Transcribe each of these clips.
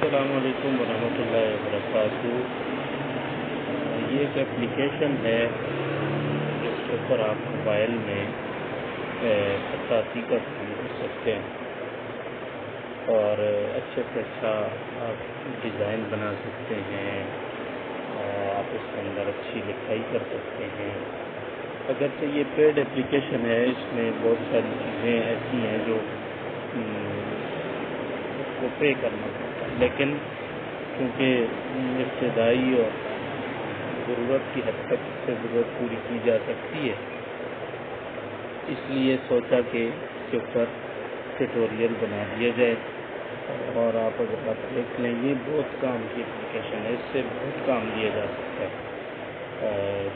السلام علیکم ورحمۃ اللہ وبرکاتہ۔ یہ ایک اپلیکیشن ہے جس کے اوپر آپ موبائل میں خطاطی کا کام کر سکتے ہیں اور اچھے سے اچھا آپ ڈیزائن بنا سکتے ہیں۔ آپ اس کے اندر اچھی لکھائی کر سکتے ہیں۔ اگرچہ یہ پیڈ اپلیکیشن ہے، اس میں بہت ساری چیزیں ایسی ہیں جو اس کو پے کرنا پڑتا ہے، لیکن کیونکہ ابتدائی اور ضرورت کی حد تک اس سے ضرورت پوری کی جا سکتی ہے، اس لیے سوچا کہ اس کے اوپر ٹیوٹوریل بنا دیا جائے۔ اور آپ اگر آپ دیکھ لیں، یہ بہت کام کی اپلیکیشن ہے، اس سے بہت کام لیا جا سکتا ہے۔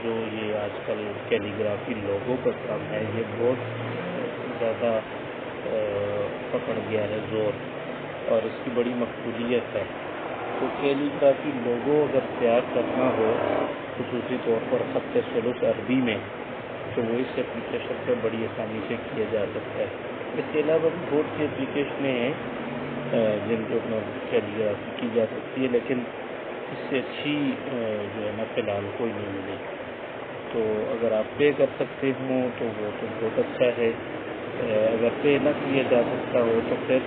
جو یہ آج کل کیلیگرافی لوگوں کا کام ہے، یہ بہت زیادہ پکڑ گیا ہے زور، اور اس کی بڑی مقبولیت ہے۔ تو کیلیگرافی لوگو اگر تیار کرنا ہو خصوصی طور پر خط ثلث عربی میں، تو وہ اس اپلیکیشن پہ بڑی آسانی سے کیا جا سکتا ہے۔ اس کے علاوہ بھی بہت سی اپلیکیشنیں ہیں جن کے اوپر کیلیگرافی کی جا سکتی ہے، لیکن اس سے اچھی جو ہے نا فی الحال کوئی نہیں ملی۔ تو اگر آپ پے کر سکتے ہوں تو وہ تو بہت اچھا ہے، اگر پے نہ کیا جا سکتا ہو تو پھر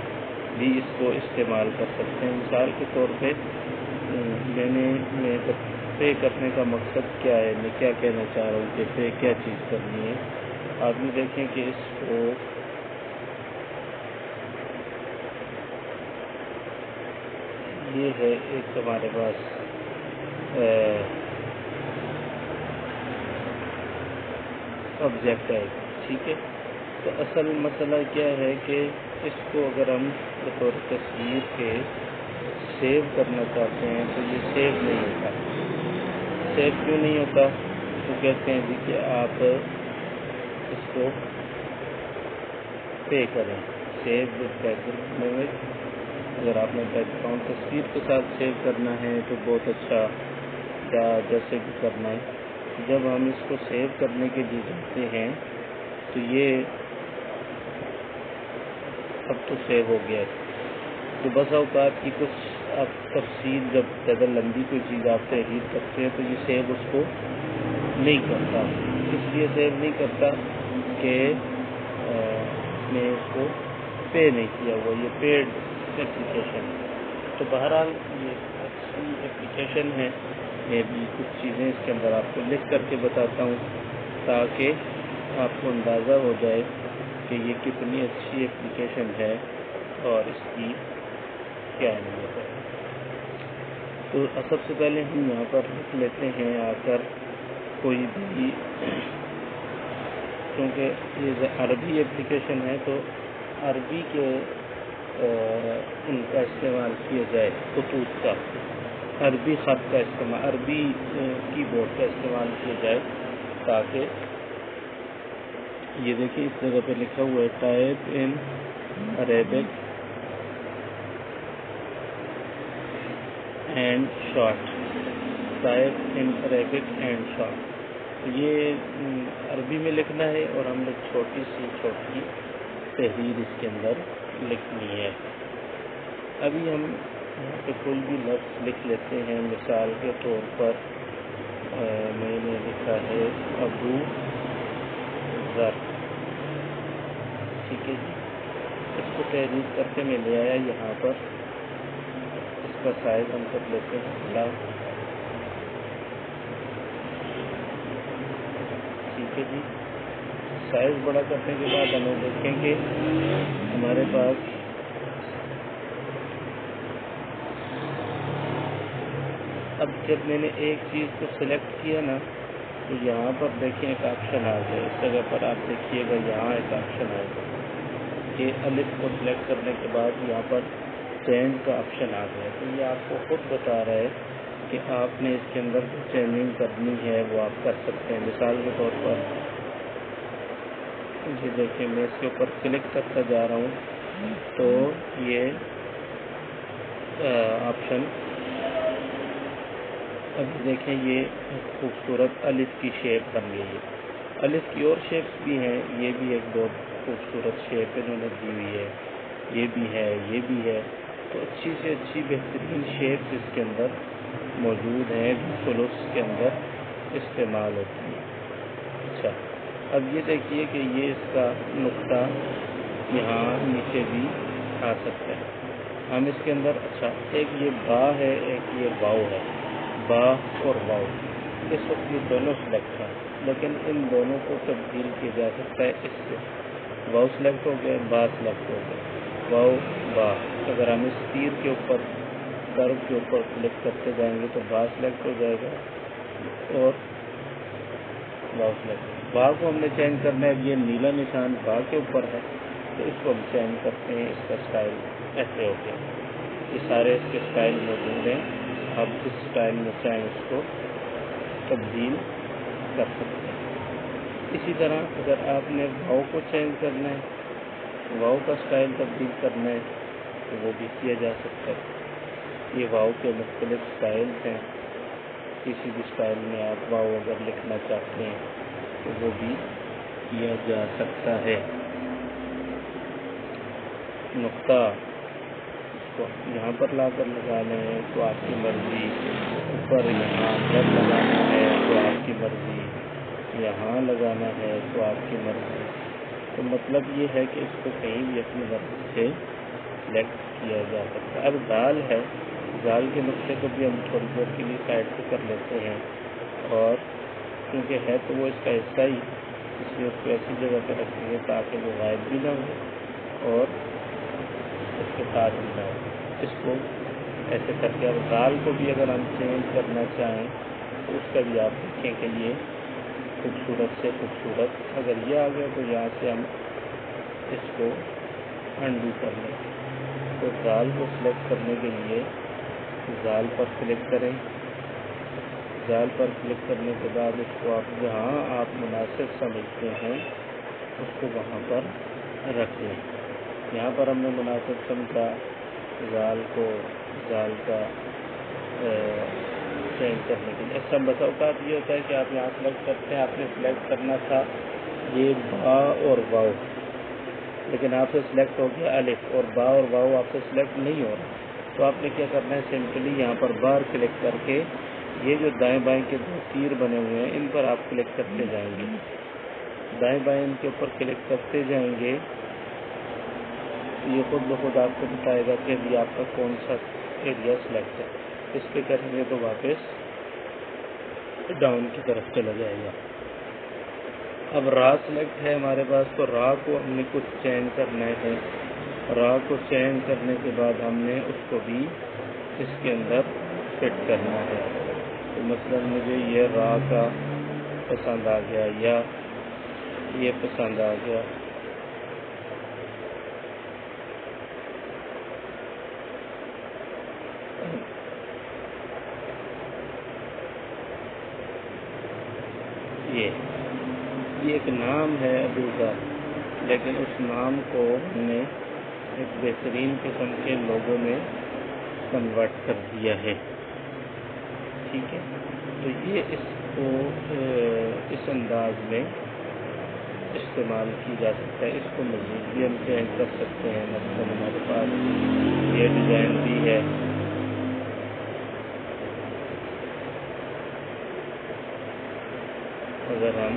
بھی اس کو استعمال کر سکتے ہیں۔ مثال کے طور پہ میں پے کرنے کا مقصد کیا ہے، میں کیا کہنا چاہ رہا ہوں کہ پے کیا چیز کرنی ہے۔ آپ بھی دیکھیں کہ اس کو یہ ہے ایک ہمارے پاس آبجیکٹ ہے، ٹھیک ہے۔ تو اصل مسئلہ کیا ہے کہ اس کو اگر ہم بطور تصویر کے سیو کرنا چاہتے ہیں تو یہ سیو نہیں ہوتا۔ سیو کیوں نہیں ہوتا؟ تو کہتے ہیں کہ آپ اس کو پے کریں، سیو وتھ بیک گراؤنڈ۔ اگر آپ نے بیک گراؤنڈ تصویر کے ساتھ سیو کرنا ہے تو بہت اچھا، یا جیسے بھی کرنا ہے، جب ہم اس کو سیو کرنے کے لیے جاتے ہیں تو یہ اب تو سیو ہو گیا ہے۔ تو بس اوقات کی کچھ آپ تفصیل، جب زیادہ لمبی کوئی چیز آپ تحریر کرتے ہیں تو یہ سیو اس کو نہیں کرتا۔ اس لیے سیو نہیں کرتا کہ میں اس کو پے نہیں کیا ہوا، یہ پیڈ اپلیکیشن۔ تو بہرحال یہ اچھی اپلیکیشن ہے۔ میں بھی کچھ چیزیں اس کے اندر آپ کو لکھ کر کے بتاتا ہوں تاکہ آپ کو اندازہ ہو جائے کہ یہ کتنی اچھی اپلیکیشن ہے اور اس کی کیا اہمیت ہے۔ تو سب سے پہلے ہم یہاں پر لکھ لیتے ہیں آ کر کوئی بھی، کیونکہ یہ عربی اپلیکیشن ہے تو عربی کے ان کا استعمال کیا جائے، خطوط کا، عربی خط کا استعمال، عربی کی بورڈ کا استعمال کیا جائے، تاکہ یہ دیکھیں اس جگہ پہ لکھا ہوا ہے type in Arabic and short, type in Arabic and short. یہ عربی میں لکھنا ہے اور ہم نے چھوٹی تحریر اس کے اندر لکھنی ہے۔ ابھی ہم یہاں پہ کوئی بھی لفظ لکھ لیتے ہیں۔ مثال کے طور پر میں نے لکھا ہے ابو ذر، ٹھیک ہے جی۔ اس کو تحریر کر کے میں لے آیا یہاں پر، اس کا سائز ہم کر لیتے ہیں بڑا، ٹھیک ہے جی۔ سائز بڑا کرنے کے بعد ہمیں دیکھیں کہ ہمارے پاس اب جب میں نے ایک چیز کو سلیکٹ کیا نا تو یہاں پر دیکھیں ایک آپشن آ گیا، اس جگہ پر آپ دیکھیے گا یہاں ایک آپشن آئے گا کہ الف کو سلیکٹ کرنے کے بعد یہاں پر چینج کا آپشن آ گیا۔ تو یہ آپ کو خود بتا رہا ہے کہ آپ نے اس کے اندر جو چینجنگ کرنی ہے وہ آپ کر سکتے ہیں۔ مثال کے طور پر یہ دیکھیں، میں اس کے اوپر کلک کرتا جا رہا ہوں تو یہ آپشن، اب دیکھیں یہ خوبصورت الف کی شیپ بن گئی ہے۔ الف کی اور شیپس بھی ہیں، یہ بھی ایک بہت خوبصورت شیپ انہوں نے دی ہوئی ہے، یہ بھی ہے، یہ بھی ہے۔ تو اچھی سے اچھی بہترین شیپس اس کے اندر موجود ہیں جو ثلث کے اندر استعمال ہوتی ہیں۔ اچھا، اب یہ دیکھیے کہ یہ اس کا نقطہ یہاں نیچے بھی آ سکتا ہے۔ ہم اس کے اندر اچھا ایک یہ با ہے، ایک یہ واؤ ہے، با اور واؤ، اس وقت یہ دونوں سلیکٹ ہیں، لیکن ان دونوں کو تبدیل کیا جا سکتا ہے اس سے۔ واؤ سلیکٹ ہو گئے، با سلیکٹ ہو گئے، واؤ با۔ اگر ہم اس تیر کے اوپر کرو کے اوپر کلک کرتے جائیں گے تو با سلیکٹ ہو جائے گا اور واؤ سلیکٹ۔ با کو ہم نے چینج کرنا ہے، یہ نیلا نشان با کے اوپر ہے تو اس کو ہم چینج کرتے ہیں، اس کا اسٹائل ایسے ہو گیا۔ یہ سارے اس کے اسٹائل موجود ہیں، اب جس اسٹائل میں چاہیں اس کو تبدیل کر سکتے ہیں۔ اسی طرح اگر آپ نے واؤ کو چینج کرنا ہے، واؤ کا اسٹائل تبدیل کرنا ہے تو وہ بھی کیا جا سکتا ہے۔ یہ واؤ کے مختلف اسٹائلز ہیں، کسی بھی اسٹائل میں آپ واؤ اگر لکھنا چاہتے ہیں تو وہ بھی کیا جا سکتا ہے۔ نقطہ اس کو یہاں پر لا کر لگانا ہے تو آپ کی مرضی، اوپر یہاں پر لگانا ہے تو آپ کی مرضی، یہاں لگانا ہے تو آپ کی مرضی۔ تو مطلب یہ ہے کہ اس کو کہیں بھی اپنی مرضی سے سلیکٹ کیا جا سکتا ہے۔ اب زال ہے، زال کے نقطے کو بھی ہم تھوڑی دیر کے لیے سائڈ پہ کر لیتے ہیں، اور کیونکہ ہے تو وہ اس کا حصہ ہی، اس لیے اس کو ایسی جگہ پہ رکھیں گے تاکہ وہ غائب بھی نہ ہو اور اس کے ساتھ بھی نہ ہو۔ اس کو ایسے کر کے اب زال کو بھی اگر ہم چینج کرنا چاہیں تو اس کا بھی آپ دیکھیں کہ یہ خوبصورت سے خوبصورت، اگر یہ آ گیا تو یہاں سے ہم اس کو انڈو کر لیں۔ تو زال کو سلیکٹ کرنے کے لیے زال پر کلک کریں، زال پر کلک کرنے کے بعد اس کو آپ جہاں آپ مناسب سمجھتے ہیں اس کو وہاں پر رکھ لیں۔ یہاں پر ہم نے مناسب سمجھا زال کو، زال کا چینج کرنے کے لیے۔ اچھا بسا اوقات یہ ہوتا ہے کہ آپ یہاں سلیکٹ کرتے ہیں، آپ نے سلیکٹ کرنا تھا یہ با اور واؤ، لیکن آپ سے سلیکٹ ہو گیا الف، اور با اور واؤ آپ سے سلیکٹ نہیں ہو رہا، تو آپ نے کیا کرنا ہے، سمپلی یہاں پر بار کلک کر کے یہ جو دائیں بائیں کے دو تیر بنے ہوئے ہیں ان پر آپ کلک کرتے جائیں گے، دائیں بائیں ان کے اوپر کلک کرتے جائیں گے، یہ خود بخود آپ کو بتائے گا کہ ابھی آپ کا کون سا ایریا سلیکٹ ہے۔ اس پہ کریں گے تو واپس ڈاؤن کی طرف چلا جائے گا۔ اب را سلیکٹ ہے ہمارے پاس، تو را کو ہم نے کچھ چینج کرنا ہے، را کو چینج کرنے کے بعد ہم نے اس کو بھی اس کے اندر فٹ کرنا ہے۔ تو مثلا مجھے یہ را کا پسند آ گیا یا یہ پسند آ گیا، یہ ایک نام ہے ابو کا، لیکن اس نام کو ہم نے ایک بہترین قسم کے لوگوں میں کنورٹ کر دیا ہے، ٹھیک ہے۔ تو یہ اس کو اس انداز میں استعمال کی جا سکتا ہے۔ اس کو مزید بھی ہم چینج کر سکتے ہیں، مثلاً ہمارے پاس یہ ڈیزائن بھی ہے، اگر ہم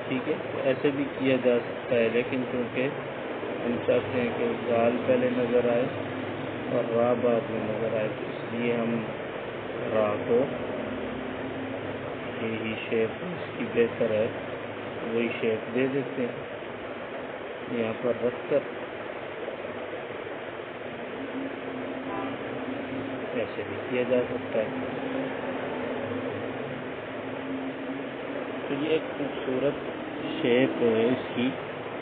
ٹھیک ہے تو ایسے بھی کیا جا سکتا ہے، لیکن کیونکہ ہم چاہتے ہیں کہ زال پہلے نظر آئے اور را بعد میں نظر آئے، تو اس لیے ہم را کو یہی شیپ اس کی بہتر ہے وہی شیپ دے دیتے ہیں، یہاں پر رکھ کر ایسے بھی کیا جا سکتا ہے۔ تو یہ ایک خوبصورت شیپ اس کی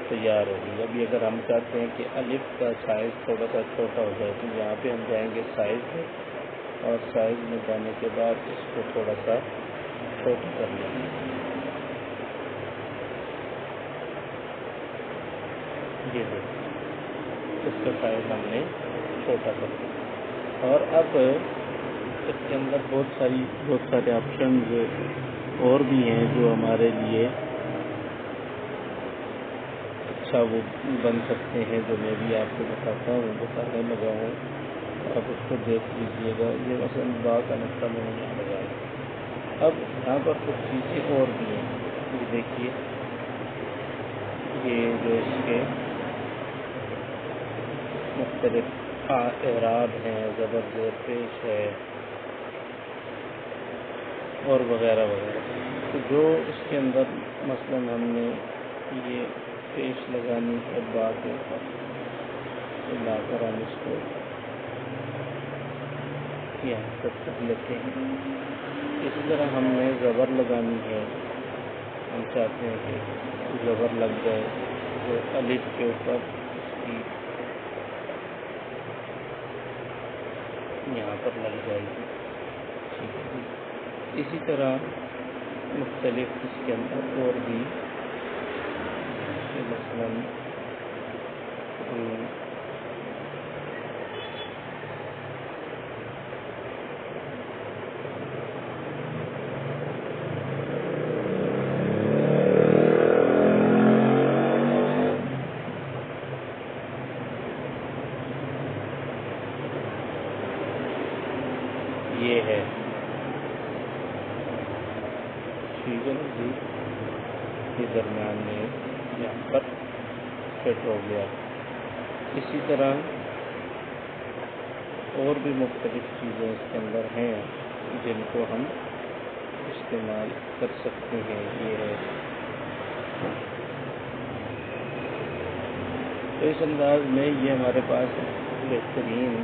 تیار ہوگی۔ ابھی اگر ہم چاہتے ہیں کہ الف کا سائز تھوڑا سا چھوٹا ہو جائے تو یہاں پہ ہم جائیں گے سائز میں، اور سائز میں جانے کے بعد اس کو تھوڑا سا چھوٹا کر لیں گے، یہ دیکھیں اس کا سائز ہم نے چھوٹا کر دیا۔ اور اب اس کے اندر بہت سارے آپشنز اور بھی ہیں جو ہمارے لیے اچھا وہ بن سکتے ہیں، جو میں بھی آپ کو بتانے لگا ہوں، آپ اس کو دیکھ لیجیے گا۔ یہ مثلا با کا نقطہ میں نے یہاں لگایا۔ اب یہاں پر کچھ چیزیں اور بھی ہیں، یہ دیکھیے، یہ جو اس کے مختلف اعراب ہیں، زبر زیر پیش ہے اور وغیرہ وغیرہ، تو جو اس کے اندر مثلا ہم نے یہ پیش لگانی ہے با کے اوپر، تو لا کر ہم اس کو یہاں پر کر لیتے ہیں۔ اسی طرح ہم نے زبر لگانی ہے، ہم چاہتے ہیں کہ زبر لگ جائے، تو الف کے اوپر اس کی یہاں پر لگ جائے گی، ٹھیک ہے۔ اسی طرح مختلف اس کے اندر اور بھی مثلاً یہ ہے، ٹھیک ہے جی، کے درمیان میں یہاں پر فٹ ہو گیا۔ اسی طرح اور بھی مختلف چیزیں اس کے اندر ہیں جن کو ہم استعمال کر سکتے ہیں۔ یہ ہے، تو اس انداز میں یہ ہمارے پاس بہترین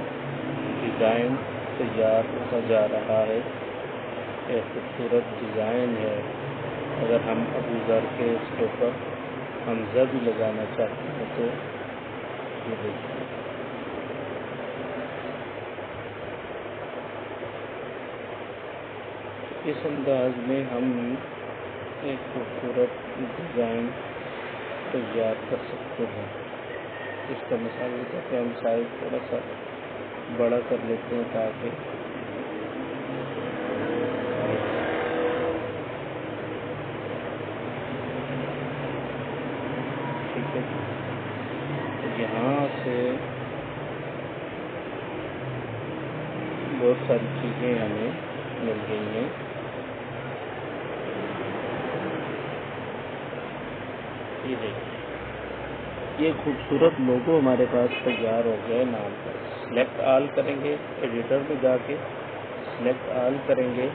ڈیزائن تیار ہوتا جا رہا ہے، ایک خوبصورت ڈیزائن ہے۔ اگر ہم ابو ذر کے اس کے اوپر حمزہ بھی لگانا چاہتے ہیں تو یہ دیکھیے، اس انداز میں ہم ایک خوبصورت ڈیزائن تیار کر سکتے ہیں۔ اس کا مثال ہے کہ ہم سائز تھوڑا سا بڑا کر لیتے ہیں تاکہ ٹھیک ہے، یہاں سے بہت ساری چیزیں ہمیں مل گئی ہیں۔ یہ دیکھیں، یہ خوبصورت لوگو ہمارے پاس تیار ہو گیا نام پر۔ سلیکٹ آل کریں گے، ایڈیٹر میں جا کے سلیکٹ آل کریں گے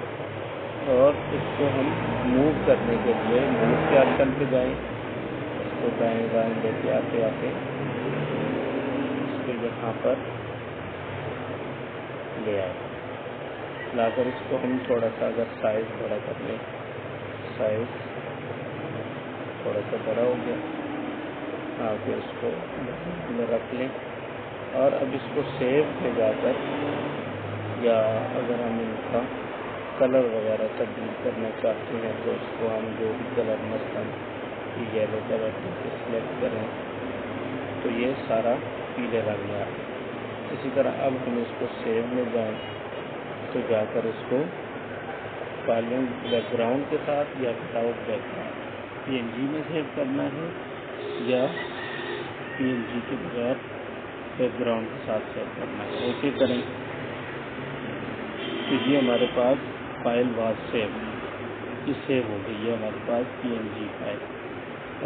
اور اس کو ہم موو کرنے کے لیے موو کے آپشن پہ جائیں، اس کو دائیں بائیں لیتے آتے آتے اس کو یہاں پر لے آئیں، لا کر اس کو ہم تھوڑا سا اگر سائز بڑا کر لیں، سائز تھوڑا سا بڑا ہو گیا، آگے اس کو میں رکھ لیں اور اب اس کو سیو پہ جا کر، یا اگر ہم ان کا کلر وغیرہ تبدیل کرنا چاہتے ہیں تو اس کو ہم جو بھی کلر مثلاً یلو کلر سلیکٹ کریں تو یہ سارا پیلے رنگ میں آ گیا۔ اسی طرح اب ہم اس کو سیو میں جائیں تو جا کر اس کو فائل بیک گراؤنڈ کے ساتھ یا وداؤٹ بیک گراؤنڈ PNG میں سیو کرنا ہے یا PNG کے بغیر بیک گراؤنڈ کے ساتھ سیو کرنا ہے، اوکے کریں تو یہ ہمارے پاس فائل واز سیو، یہ سیو ہو گئی ہے ہمارے پاس PNG فائل۔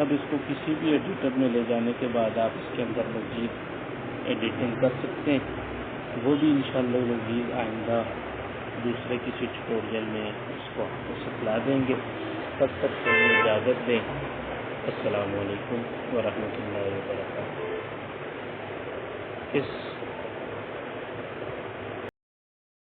اب اس کو کسی بھی ایڈیٹر میں لے جانے کے بعد آپ اس کے اندر مزید ایڈیٹنگ کر سکتے ہیں، وہ بھی انشاءاللہ العزیز آئندہ دوسرے کسی ٹیوٹوریل میں اس کو آپ کو سکھلا دیں گے۔ تب تک کے لیے اجازت دیں، السلام علیکم ورحمۃ اللہ وبرکاتہ۔ اس